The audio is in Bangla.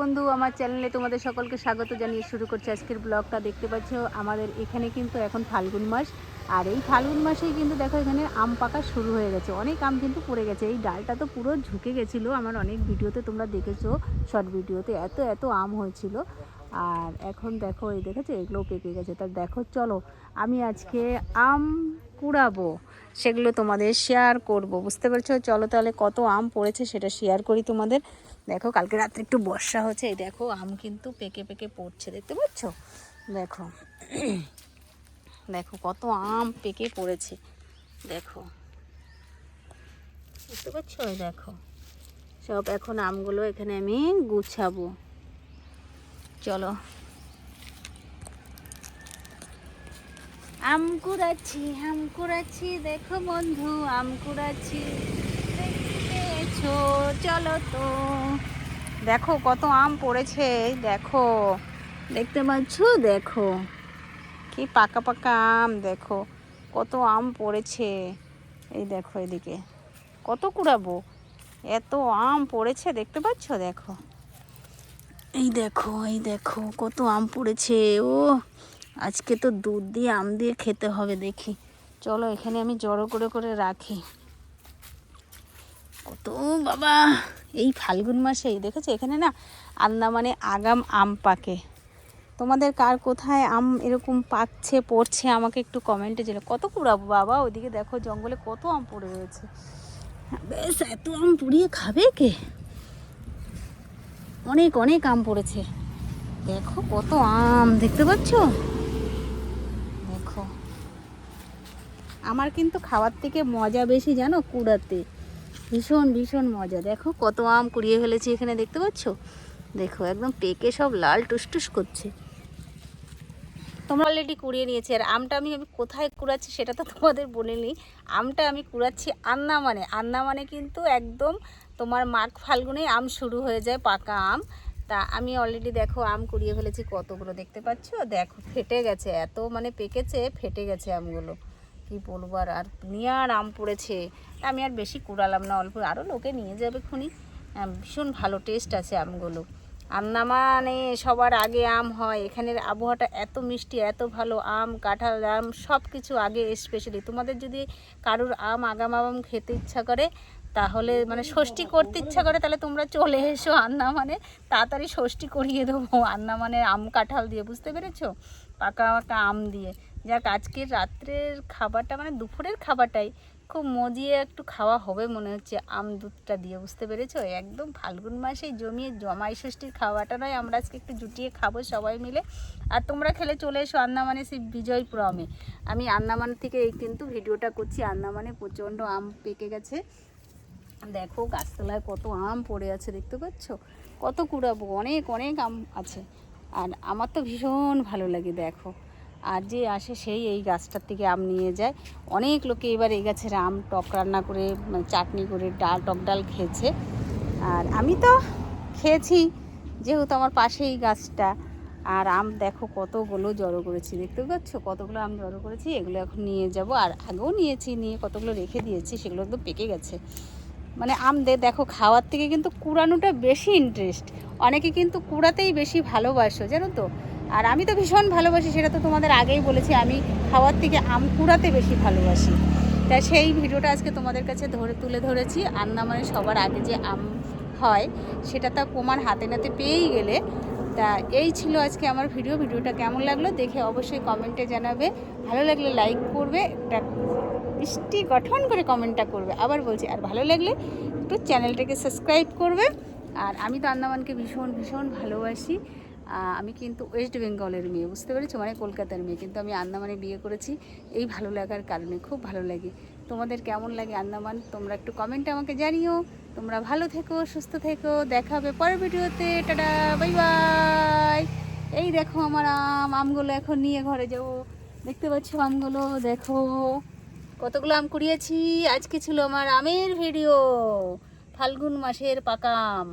বন্ধু আমার চ্যানেলে তোমাদের সকলকে স্বাগত জানিয়ে শুরু করছি আজকের ব্লগটা। দেখতে পাচ্ছ আমাদের এখানে কিন্তু এখন ফাল্গুন মাস, আর এই ফাল্গুন মাসেই কিন্তু দেখো এখানে আম পাকা শুরু হয়ে গেছে। অনেক আম কিন্তু পড়ে গেছে, এই ডালটা তো পুরো ঝুঁকে গেছিলো। আমার অনেক ভিডিওতে তোমরা দেখেছো, শর্ট ভিডিওতে এত এত আম হয়েছিল। আর এখন দেখো এই দেখেছো এগুলোও পেকে গেছে। তা দেখো চলো আমি আজকে আম কুড়াবো, সেগুলো তোমাদের শেয়ার করব, বুঝতে পারছো? চলো তাহলে কত আম পড়েছে সেটা শেয়ার করি তোমাদের। দেখো কালকে রাত্রে একটু বর্ষা হচ্ছে, এই দেখো আম কিন্তু পেকে পেকে পড়ছে, দেখতে পাচ্ছ? দেখো দেখো কত আম পেকে পড়েছে, দেখো বুঝতে পারছো? দেখো সব এখন আমগুলো এখানে আমি গুছাবো। চলো আম কুড়াচ্ছি দেখো বন্ধু, আম কুড়াচ্ছি দেখতে পেয়েছো? চলো তো দেখো কত আম পড়েছে, দেখো দেখতে পাচ্ছ? দেখো কি পাকা পাকা আম, দেখো কত আম পড়েছে। এই দেখো এদিকে কত কুড়াবো, এত আম পড়েছে, দেখতে পাচ্ছ? দেখো এই দেখো কত আম পড়েছে। ও আজকে তো দুধ দিয়ে আম দিয়ে খেতে হবে। দেখি চলো এখানে আমি জড়ো করে করে রাখি। কত বাবা, এই ফাল্গুন মাসেই দেখেছো এখানে না আন্দামানে আগাম আম পাকে। তোমাদের কার কোথায় আম এরকম পাকছে পড়ছে আমাকে একটু কমেন্টে জানাও। কত কুড়াবো বাবা, ওইদিকে দেখো জঙ্গলে কত আম পড়ে রয়েছে। বেশ এত আম পুড়িয়ে খাবে কে? অনেক অনেক আম পড়েছে, দেখো কত আম, দেখতে পাচ্ছ? দেখো আমার কিন্তু খাওয়ার থেকে মজা বেশি জানো কুড়াতে, ভীষণ ভীষণ মজা। দেখো কত আম কুড়িয়ে ফেলেছি এখানে, দেখতে পাচ্ছ? দেখো একদম পেকে সব লাল টুসটুস করছে। তোমরা অলরেডি কুড়িয়ে নিয়েছি। আর আমটা আমি কোথায় কুড়াচ্ছি সেটা তো তোমাদের বলিনি। আমটা আমি কুড়াচ্ছি আন্দামানে কিন্তু একদম তোমার মাঘ ফাল্গুনে আম শুরু হয়ে যায়, পাকা আম। তা আমি অলরেডি দেখো আম কুড়িয়ে ফেলেছি কতগুলো, দেখতে পাচ্ছ? দেখো ফেটে গেছে, এত মানে পেকেছে, ফেটে গেছে আমগুলো, কি বলবো। আর দুনিয়ার আম পড়েছে, আমি আর বেশি কুড়ালাম না, অল্প আরও লোকে নিয়ে যাবে খুনি। ভীষণ ভালো টেস্ট আছে আমগুলো। আন্দামানে সবার আগে আম হয়, এখানের আবহাওয়াটা এত মিষ্টি, এত ভালো। আম কাঁঠাল আম সব কিছু আগে। স্পেশালি তোমাদের যদি কারুর আগাম আম খেতে ইচ্ছা করে, তাহলে মানে ষষ্ঠী করতে ইচ্ছা করে, তাহলে তোমরা চলে এসো আন্দামানে, তাড়াতাড়ি ষষ্ঠী করিয়ে দেবো আন্দামানের আম কাঁঠাল দিয়ে, বুঝতে পেরেছো? পাকা পাকা আম দিয়ে। যাক আজকের রাত্রের খাবারটা মানে দুপুরের খাবারটাই খুব মজিয়ে একটু খাওয়া হবে মনে হচ্ছে আম দুধটা দিয়ে, বুঝতে পেরেছো? একদম ফাল্গুন মাসেই জমিয়ে জমাই ষষ্ঠীর খাওয়াটা নয়, আমরা আজকে একটু জুটিয়ে খাবো সবাই মিলে। আর তোমরা খেলে চলে এসো আন্দামানে, সেই বিজয়পুরমে। আমি আন্দামান থেকে এই কিন্তু ভিডিওটা করছি। আন্দামানে প্রচণ্ড আম পেকে গেছে, দেখো গাছতলায় কত আম পড়ে আছে, দেখতে পাচ্ছ? কত কুড়াবো, অনেক অনেক আম আছে। আর আমার তো ভীষণ ভালো লাগে, দেখো আর যে আসে সেই এই গাছটার থেকে আম নিয়ে যায়। অনেক লোকে এবার এই গাছের আম টক রান্না করে, মানে চাটনি করে, টক ডাল খেয়েছে। আর আমি তো খেয়েছি, যেহেতু আমার পাশেই গাছটা। আর আম দেখো কতগুলো জড়ো করেছি, দেখতে পাচ্ছ? কতগুলো আম জড়ো করেছি, এগুলো এখন নিয়ে যাব। আর আগেও নিয়েছি, নিয়ে কতগুলো রেখে দিয়েছি, সেগুলো একদম পেকে গেছে। মানে আম দেখো খাওয়ার থেকে কিন্তু কুড়ানোটা বেশি ইন্টারেস্ট। অনেকে কিন্তু কুড়াতেই বেশি ভালোবাসো, জানো তো? আর আমি তো ভীষণ ভালোবাসি, সেটা তো তোমাদের আগেই বলেছি, আমি খাওয়ার থেকে আম কুড়াতে বেশি ভালোবাসি। তাই সেই ভিডিওটা আজকে তোমাদের কাছে তুলে ধরেছি। আন্দামানে সবার আগে যে আম হয় সেটা তো প্রমাণ হাতে নাতে পেয়েই গেলে। তা এই ছিল আজকে আমার ভিডিওটা কেমন লাগলো দেখে অবশ্যই কমেন্টে জানাবে। ভালো লাগলে লাইক করবে, একটা মিষ্টি গঠন করে কমেন্টটা করবে, আবার বলছি। আর ভালো লাগলে একটু চ্যানেলটাকে সাবস্ক্রাইব করবে। আর আমি তো আন্দামানকে ভীষণ ভীষণ ভালোবাসি। আমি কিন্তু ওয়েস্ট বেঙ্গলের মেয়ে, বুঝতে পেরেছো? মানে কলকাতার মেয়ে, কিন্তু আমি আন্দামানে বিয়ে করেছি এই ভালো লাগার কারণে। খুব ভালো লাগে। তোমাদের কেমন লাগে আন্দামান তোমরা একটু কমেন্টে আমাকে জানিও। তোমরা ভালো থেকো, সুস্থ থেকো, দেখা হবে পরের ভিডিওতে। Tata, bye bye. এই দেখো আমার আমগুলো এখন নিয়ে ঘরে যাবো, দেখতে পাচ্ছ আমগুলো, দেখো কতগুলো আম কুড়িয়েছি। আজকে ছিল আমার আমের ভিডিও, ফাল্গুন মাসের পাকা আম।